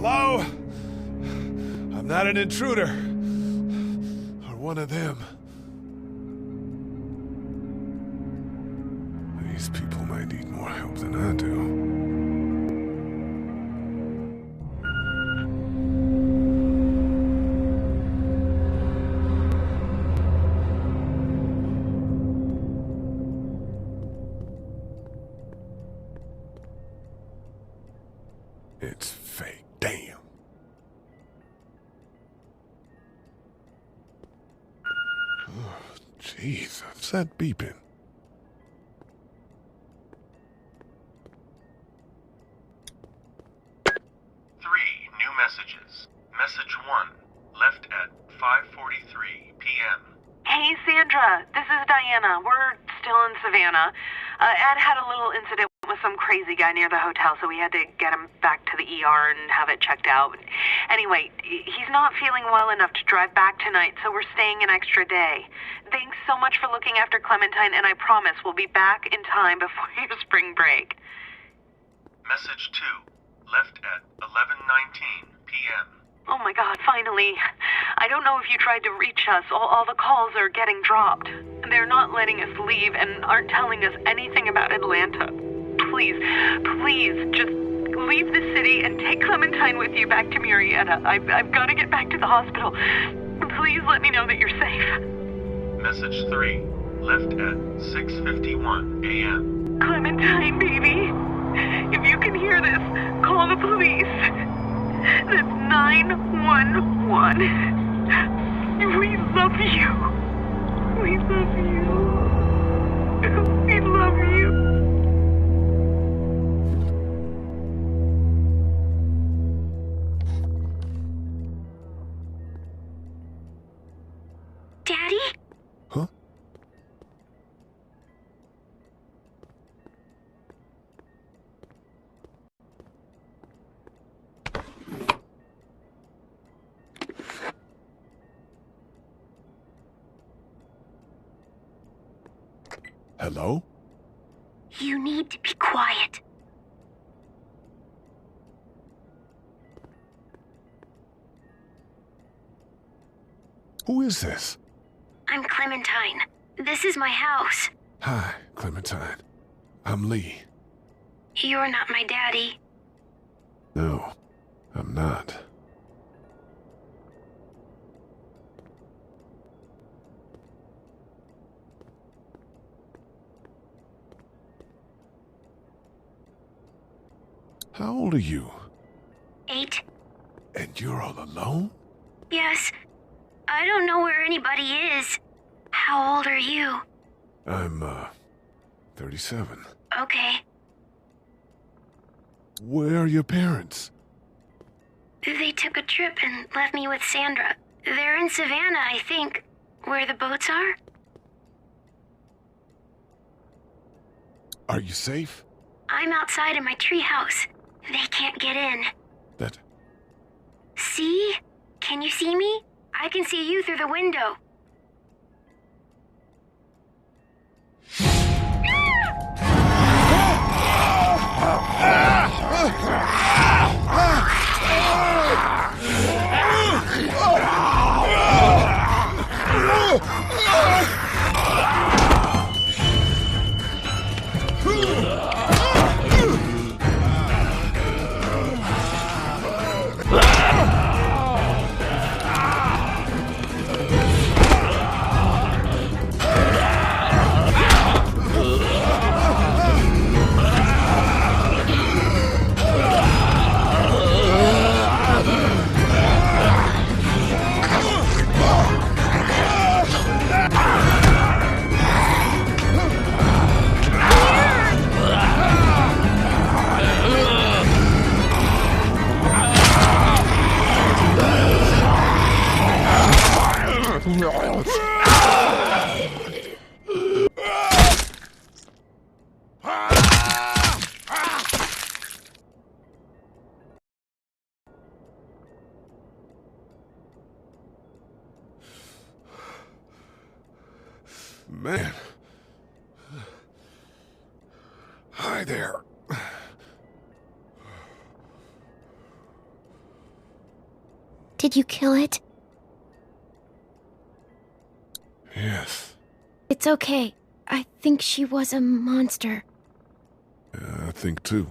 Hello? I'm not an intruder. Or one of them. These people might need more help than I do. It's fake. Damn. Oh, jeez, what's that beeping? New messages. Message 1, left at 5:43 p.m. Hey, Sandra. This is Diana. We're still in Savannah. Ed had a little incident with some crazy guy near the hotel, so we had to get him back to the ER and have it checked out. Anyway, he's not feeling well enough to drive back tonight, so we're staying an extra day. Thanks so much for looking after Clementine, and I promise we'll be back in time before your spring break. Message 2, left at 11:19 p.m. Oh my God, finally. I don't know if you tried to reach us. All the calls are getting dropped. They're not letting us leave and aren't telling us anything about Atlanta. Please, just leave the city and take Clementine with you back to Murrieta. I've got to get back to the hospital. Please let me know that you're safe. Message 3, left at 6:51 a.m. Clementine, baby. If you can hear this, call the police. That's 911. We love you. We love you. We love you. Daddy? Huh? Hello? You need to be quiet. Who is this? I'm Clementine. This is my house. Hi, Clementine. I'm Lee. You're not my daddy. No, I'm not. How old are you? 8. And you're all alone? Yes. I don't know where anybody is. How old are you? I'm, 37. Okay. Where are your parents? They took a trip and left me with Sandra. They're in Savannah, I think. Where the boats are? Are you safe? I'm outside in my treehouse. They can't get in. That... See? Can you see me? I can see you through the window. Man. Hi there. Did you kill it? Yes. It's okay. I think she was a monster. I think too.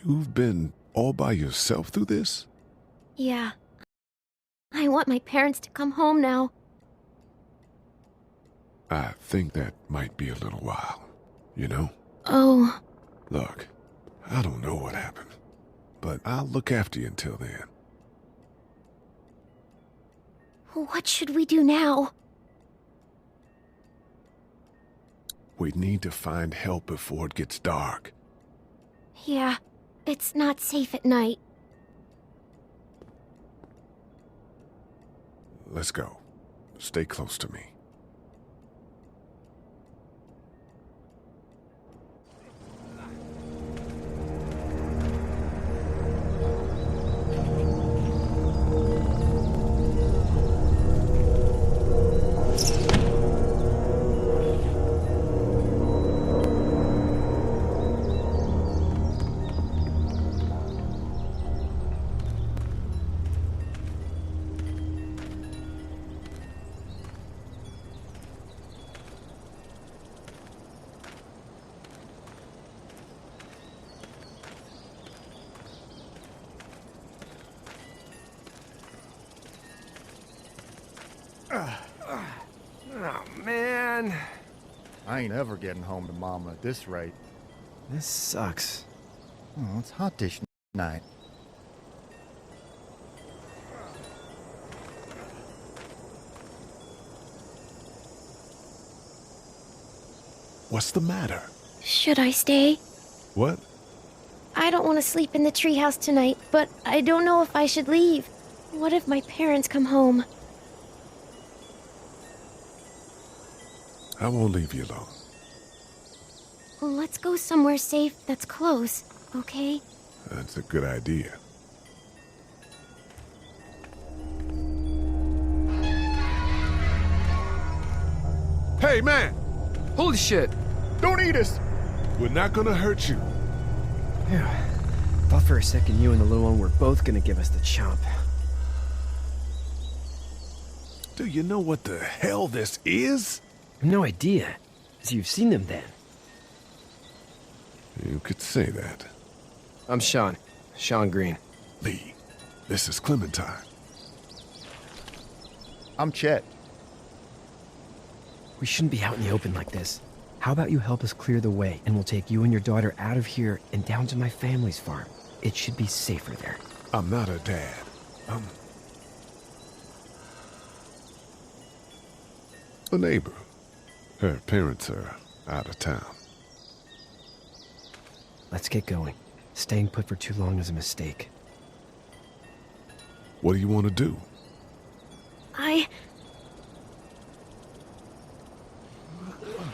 You've been all by yourself through this? Yeah. I want my parents to come home now. I think that might be a little while, you know? Oh. Look, I don't know what happened, but I'll look after you until then. What should we do now? We need to find help before it gets dark. Yeah, it's not safe at night. Let's go. Stay close to me. Oh, man. I ain't ever getting home to Mama at this rate. This sucks. Oh, it's hot dish night. What's the matter? Should I stay? What? I don't want to sleep in the treehouse tonight, but I don't know if I should leave. What if my parents come home? I won't leave you alone. Let's go somewhere safe that's close, okay? That's a good idea. Hey, man! Holy shit! Don't eat us! We're not gonna hurt you. Yeah. Thought for a second you and the little one were both gonna give us the chomp. Do you know what the hell this is? No idea. So you've seen them then? You could say that. I'm Sean. Sean Green. Lee, this is Clementine. I'm Chet. We shouldn't be out in the open like this. How about you help us clear the way, and we'll take you and your daughter out of here and down to my family's farm. It should be safer there. I'm not her dad. I'm a neighbor. Her parents are out of town. Let's get going. Staying put for too long is a mistake. What do you want to do?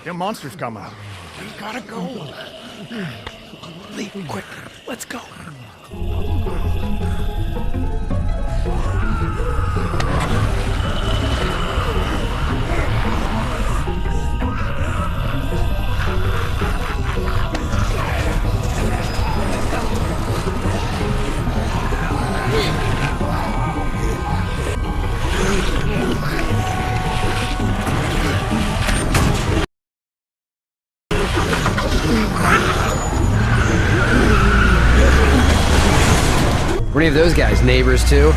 Them monsters coming. We gotta go. Lee, quick, let's go. Were any of those guys neighbors too?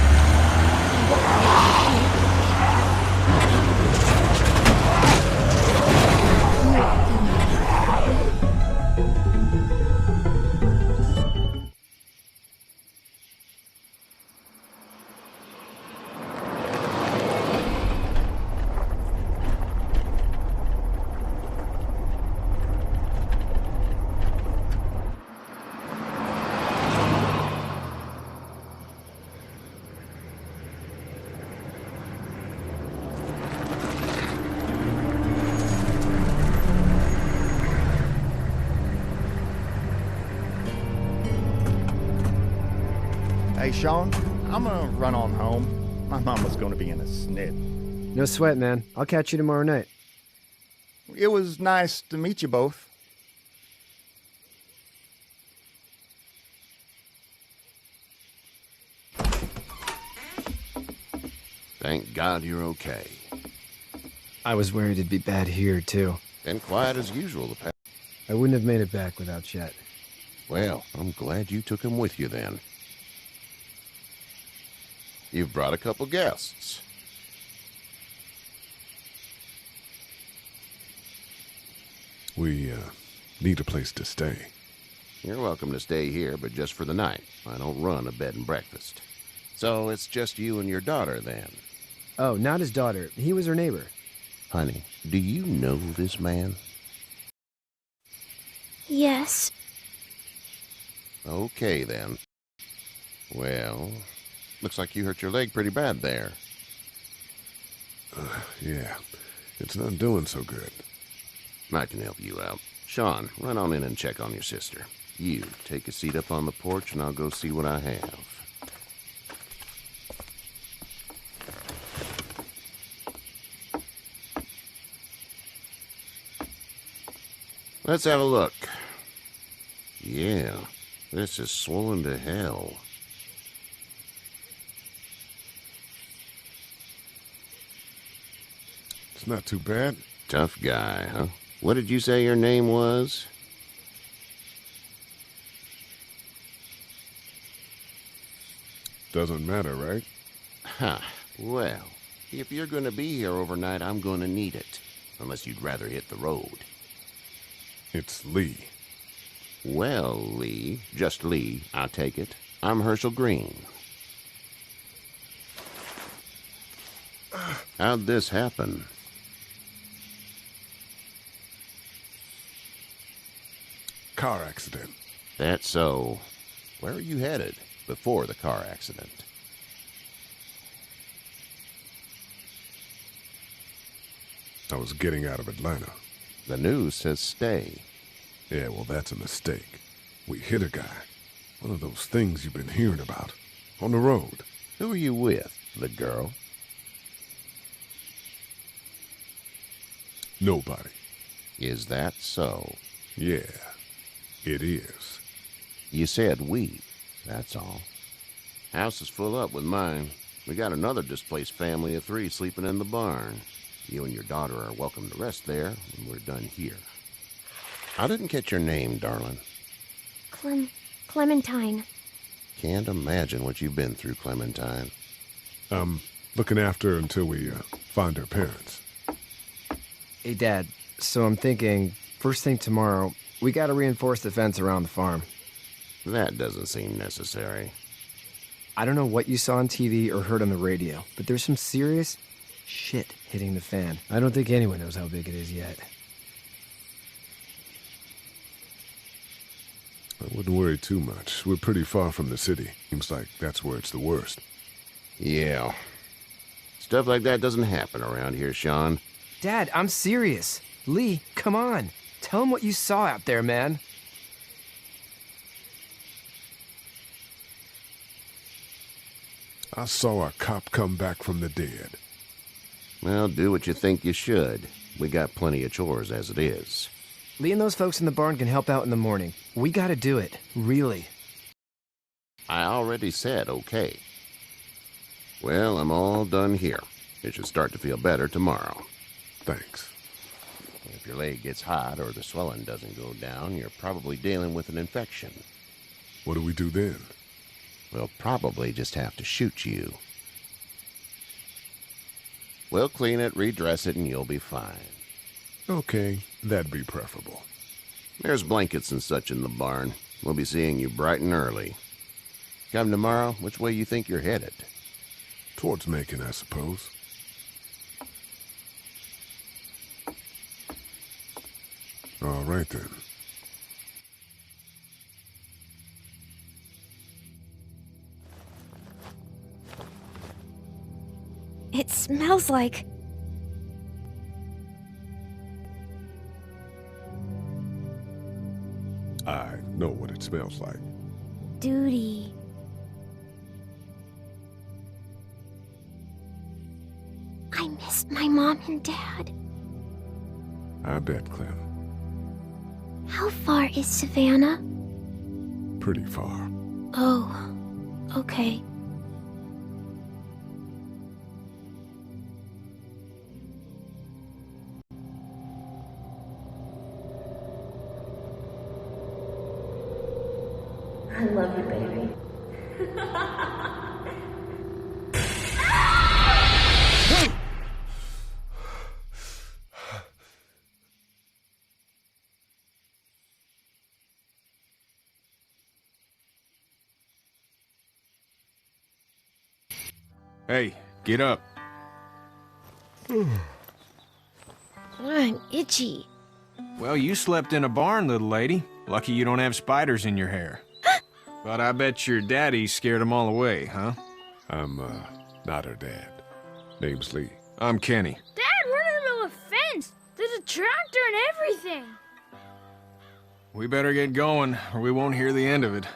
Hey, Sean, I'm gonna run on home. My mama's gonna be in a snit. No sweat, man. I'll catch you tomorrow night. It was nice to meet you both. Thank God you're okay. I was worried it'd be bad here, too. Been quiet as usual the past. I wouldn't have made it back without Chet. Well, I'm glad you took him with you then. You've brought a couple guests. We, need a place to stay. You're welcome to stay here, but just for the night. I don't run a bed and breakfast. So it's just you and your daughter then? Oh, not his daughter. He was her neighbor. Honey, do you know this man? Yes. Okay, then. Well, looks like you hurt your leg pretty bad there. Yeah, it's not doing so good. I can help you out. Sean, run on in and check on your sister. You, take a seat up on the porch and I'll go see what I have. Let's have a look. Yeah, this is swollen to hell. It's not too bad. Tough guy, huh? What did you say your name was? Doesn't matter, right? Huh. Well, if you're gonna be here overnight, I'm gonna need it. Unless you'd rather hit the road. It's Lee. Well, Lee, just Lee, I'll take it. I'm Herschel Green. How'd this happen? Car accident. That's so. Where are you headed before the car accident? I was getting out of Atlanta. The news says stay. Yeah, well, that's a mistake. We hit a guy. One of those things you've been hearing about. On the road. Who are you with? The girl? Nobody. Is that so? Yeah, it is. You said we. That's all. House is full up with mine. We got another displaced family of 3 sleeping in the barn. You and your daughter are welcome to rest there when we're done here. I didn't catch your name, darling. Clementine. Can't imagine what you've been through, Clementine. Looking after her until we find her parents. Hey, Dad. So I'm thinking, first thing tomorrow, we gotta reinforce the fence around the farm. That doesn't seem necessary. I don't know what you saw on TV or heard on the radio, but there's some serious shit hitting the fan. I don't think anyone knows how big it is yet. I wouldn't worry too much. We're pretty far from the city. Seems like that's where it's the worst. Yeah. Stuff like that doesn't happen around here, Sean. Dad, I'm serious. Lee, come on. Tell him what you saw out there, man. I saw a cop come back from the dead. Well, do what you think you should. We got plenty of chores as it is. Lee and those folks in the barn can help out in the morning. We gotta do it. Really. I already said okay. Well, I'm all done here. It should start to feel better tomorrow. Thanks. If your leg gets hot or the swelling doesn't go down, you're probably dealing with an infection. What do we do then? We'll probably just have to shoot you. We'll clean it, redress it, and you'll be fine. Okay, that'd be preferable. There's blankets and such in the barn. We'll be seeing you bright and early. Come tomorrow, which way you think you're headed? Towards Macon, I suppose. All right, then. It smells like... I know what it smells like. duty. I miss my mom and dad. I bet, Clem. How far is Savannah? Pretty far. Oh, okay. I love you, baby. Hey, get up. I'm itchy. Well, you slept in a barn, little lady. Lucky you don't have spiders in your hair. But I bet your daddy scared them all away, huh? I'm, not her dad. Name's Lee. I'm Kenny. Dad, we're in the middle of a fence. There's a tractor and everything. We better get going, or we won't hear the end of it.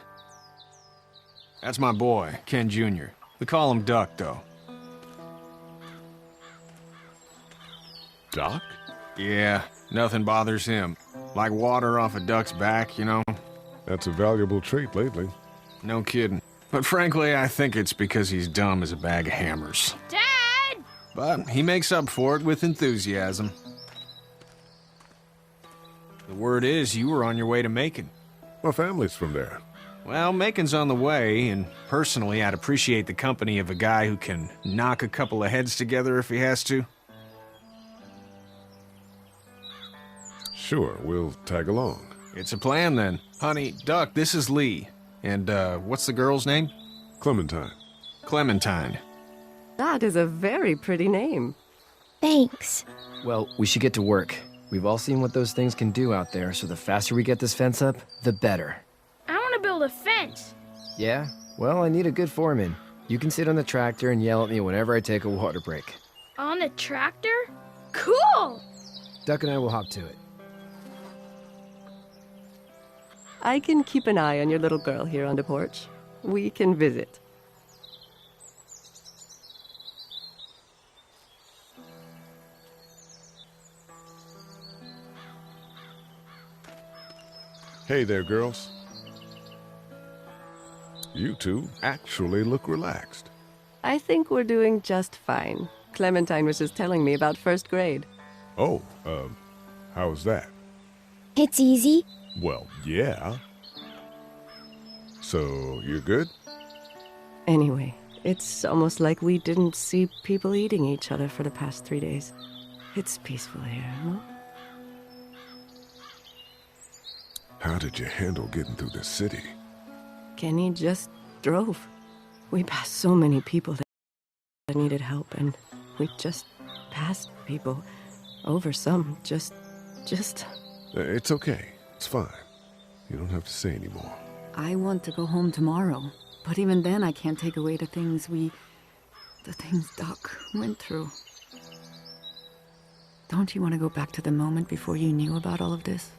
That's my boy, Ken Jr. We call him Duck, though. Doc? Yeah, nothing bothers him. Like water off a duck's back, you know? That's a valuable trait lately. No kidding. But frankly, I think it's because he's dumb as a bag of hammers. Dad! But he makes up for it with enthusiasm. The word is you were on your way to Macon. My family's from there. Well, Macon's on the way, and personally, I'd appreciate the company of a guy who can knock a couple of heads together if he has to. Sure, we'll tag along. It's a plan, then. Honey, Duck, this is Lee. And, what's the girl's name? Clementine. Clementine. That is a very pretty name. Thanks. Well, we should get to work. We've all seen what those things can do out there, so the faster we get this fence up, the better. I want to build a fence. Yeah? Well, I need a good foreman. You can sit on the tractor and yell at me whenever I take a water break. On the tractor? Cool! Duck and I will hop to it. I can keep an eye on your little girl here on the porch. We can visit. Hey there, girls. You two actually look relaxed. I think we're doing just fine. Clementine was just telling me about first grade. Oh, how's that? It's easy. Well, yeah. So, you're good? Anyway, it's almost like we didn't see people eating each other for the past 3 days. It's peaceful here, no? How did you handle getting through the city? Kenny just drove. We passed so many people that needed help, and we just passed people. Over some, just... It's okay. It's fine. You don't have to say anymore. I want to go home tomorrow, but even then I can't take away the things Doc went through. Don't you want to go back to the moment before you knew about all of this?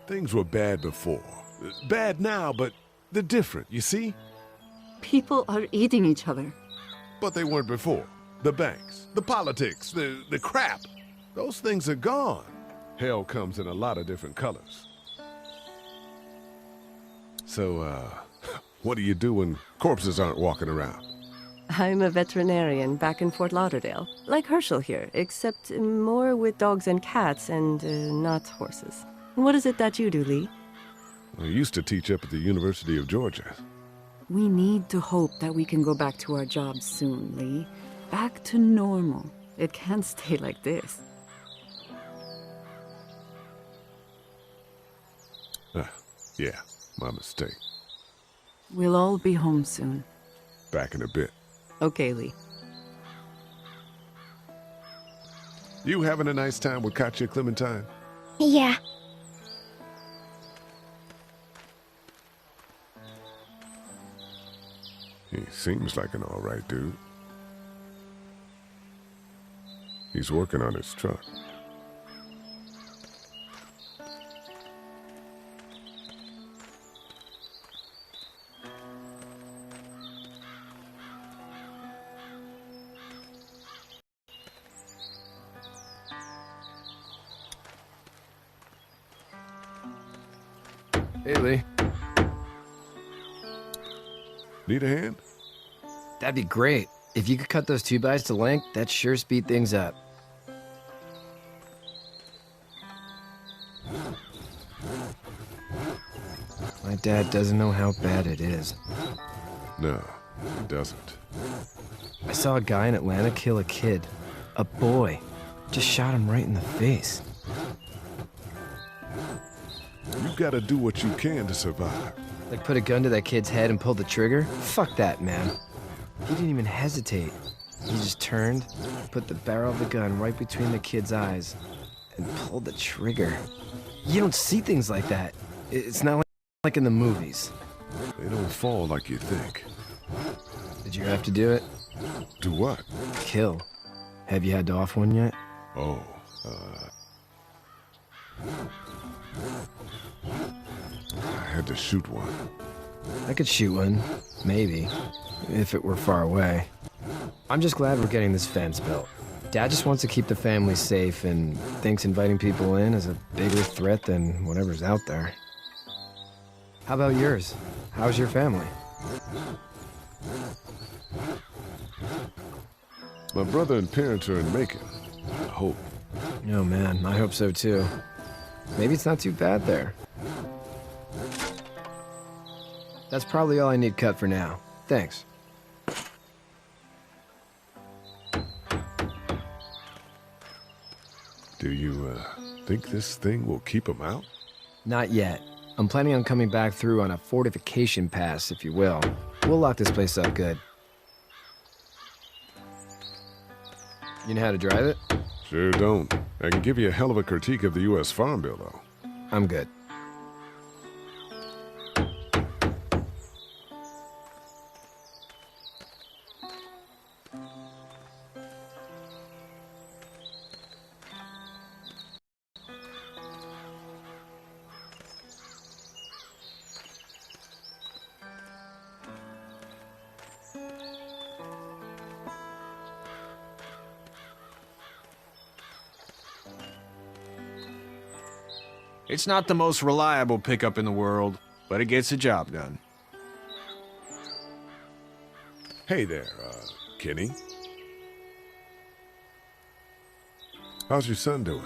Things were bad before. Bad now, but they're different, you see? People are eating each other. But they weren't before. The banks, the politics, the crap. Those things are gone. Hell comes in a lot of different colors. So, what do you do when corpses aren't walking around? I'm a veterinarian back in Fort Lauderdale, like Herschel here, except more with dogs and cats and not horses. What is it that you do, Lee? I used to teach up at the University of Georgia. We need to hope that we can go back to our jobs soon, Lee. Back to normal. It can't stay like this. Yeah, my mistake. We'll all be home soon. Back in a bit. Okay, Lee. You having a nice time with Katya, Clementine? Yeah. He seems like an all-right dude. He's working on his truck. Hey, Lee. Need a hand? That'd be great. If you could cut those 2x to length, that'd sure speed things up. Dad doesn't know how bad it is. No, it doesn't. I saw a guy in Atlanta kill a kid. A boy. Just shot him right in the face. You gotta do what you can to survive. Like put a gun to that kid's head and pull the trigger? Fuck that, man. He didn't even hesitate. He just turned, put the barrel of the gun right between the kid's eyes, and pulled the trigger. You don't see things like that. It's not like in the movies. They don't fall like you think. Did you have to do it? Do what? Kill. Have you had to off one yet? Oh, I had to shoot one. I could shoot one, maybe, if it were far away. I'm just glad we're getting this fence built. Dad just wants to keep the family safe and thinks inviting people in is a bigger threat than whatever's out there. How about yours? How's your family? My brother and parents are in Macon. I hope. Oh man, I hope so too. Maybe it's not too bad there. That's probably all I need cut for now. Thanks. Do you, think this thing will keep them out? Not yet. I'm planning on coming back through on a fortification pass, if you will. We'll lock this place up good. You know how to drive it? Sure don't. I can give you a hell of a critique of the U.S. Farm Bill, though. I'm good. It's not the most reliable pickup in the world, but it gets the job done. Hey there, Kenny. How's your son doing?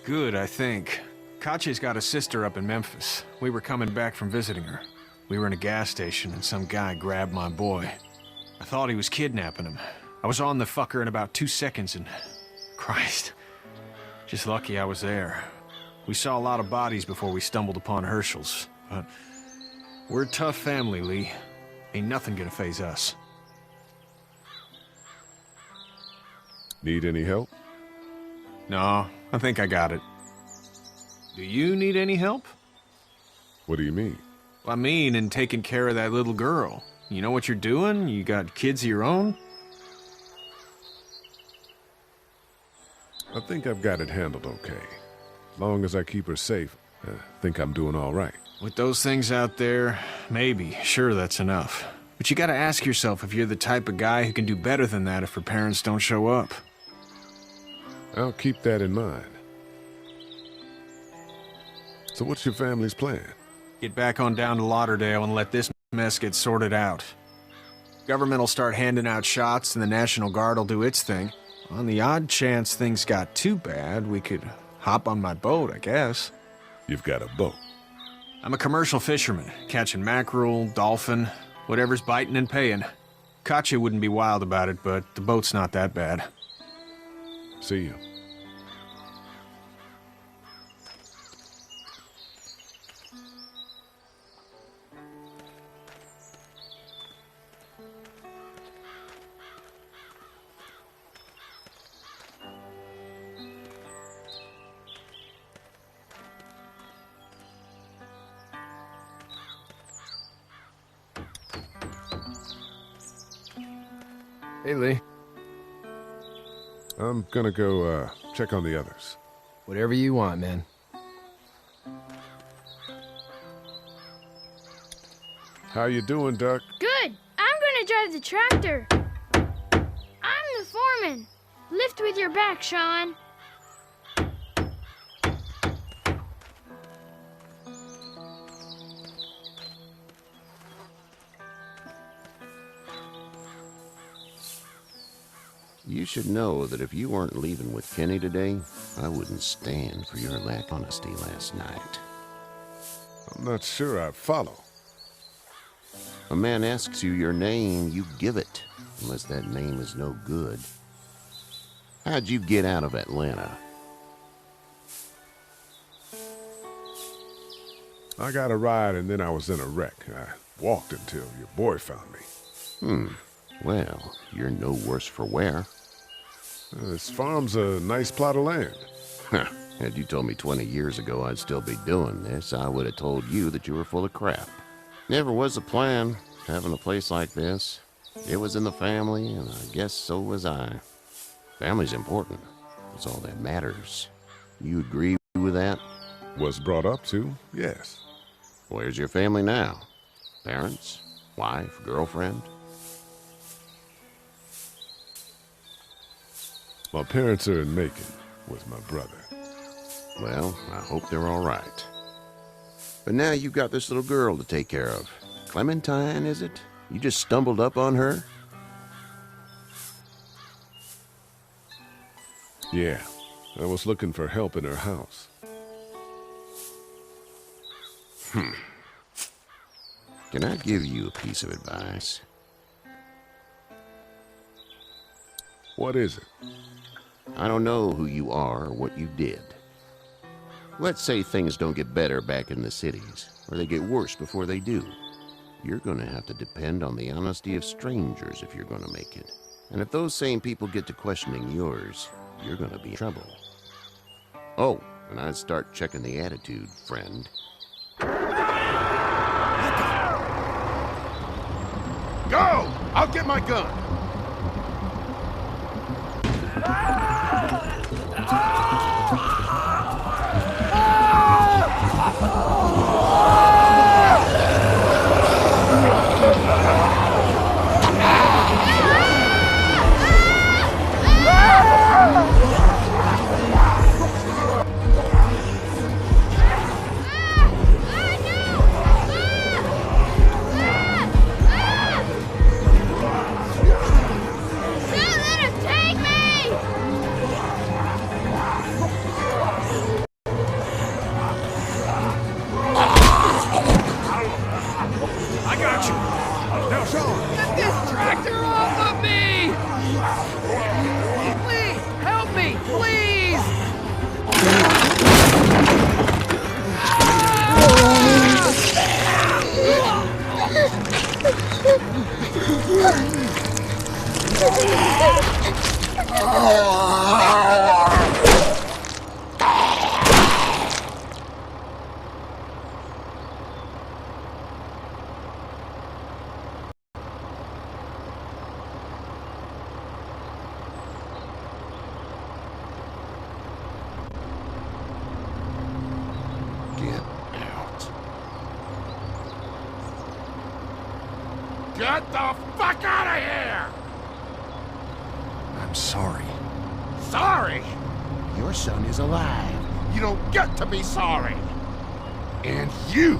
Good, I think. Katya's got a sister up in Memphis. We were coming back from visiting her. We were in a gas station and some guy grabbed my boy. I thought he was kidnapping him. I was on the fucker in about 2 seconds and... Christ. Just lucky I was there. We saw a lot of bodies before we stumbled upon Hershel's, but we're a tough family, Lee. Ain't nothing gonna faze us. Need any help? No, I think I got it. Do you need any help? What do you mean? I mean, in taking care of that little girl. You know what you're doing? You got kids of your own? I think I've got it handled okay. As long as I keep her safe, I think I'm doing all right. With those things out there, maybe, sure, that's enough. But you gotta ask yourself if you're the type of guy who can do better than that if her parents don't show up. I'll keep that in mind. So what's your family's plan? Get back on down to Lauderdale and let this mess get sorted out. Government will start handing out shots and the National Guard will do its thing. On the odd chance things got too bad, we could hop on my boat, I guess. You've got a boat? I'm a commercial fisherman, catching mackerel, dolphin, whatever's biting and paying. Katya wouldn't be wild about it, but the boat's not that bad. See you. Hey, Lee. I'm gonna go, check on the others. Whatever you want, man. How you doing, Duck? Good. I'm gonna drive the tractor. I'm the foreman. Lift with your back, Sean. You should know that if you weren't leaving with Kenny today, I wouldn't stand for your lack of honesty last night. I'm not sure I follow. A man asks you your name, you give it, unless that name is no good. How'd you get out of Atlanta? I got a ride and then I was in a wreck. I walked until your boy found me. Well, you're no worse for wear. This farm's a nice plot of land. Had you told me 20 years ago I'd still be doing this, I would have told you that you were full of crap. Never was a plan, having a place like this. It was in the family, and I guess so was I. Family's important. It's all that matters. You agree with that? Was brought up to, yes. Where's your family now? Parents? Wife? Girlfriend? My parents are in Macon with my brother. Well, I hope they're all right. But now you've got this little girl to take care of. Clementine, is it? You just stumbled up on her? Yeah, I was looking for help in her house. Can I give you a piece of advice? What is it? I don't know who you are or what you did. Let's say things don't get better back in the cities, or they get worse before they do. You're gonna have to depend on the honesty of strangers if you're gonna make it. And if those same people get to questioning yours, you're gonna be in trouble. Oh, and I'd start checking the attitude, friend. Go! I'll get my gun! Get the fuck out of here! I'm sorry. Sorry? Your son is alive. You don't get to be sorry. And you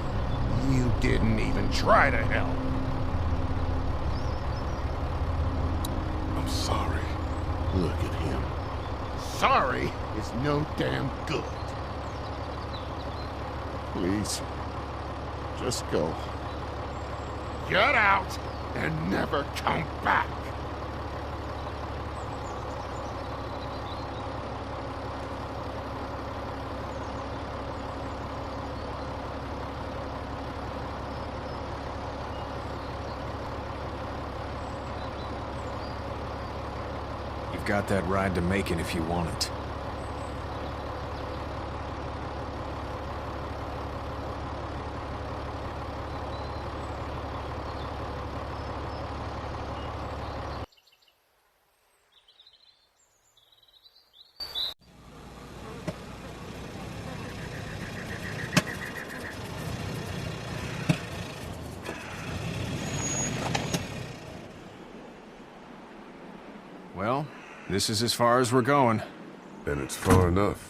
didn't even try to help. I'm sorry. Look at him. Sorry is no damn good. Please, just go. Get out and never come back. You've got that ride to Macon if you want it. Well, this is as far as we're going. And it's far enough.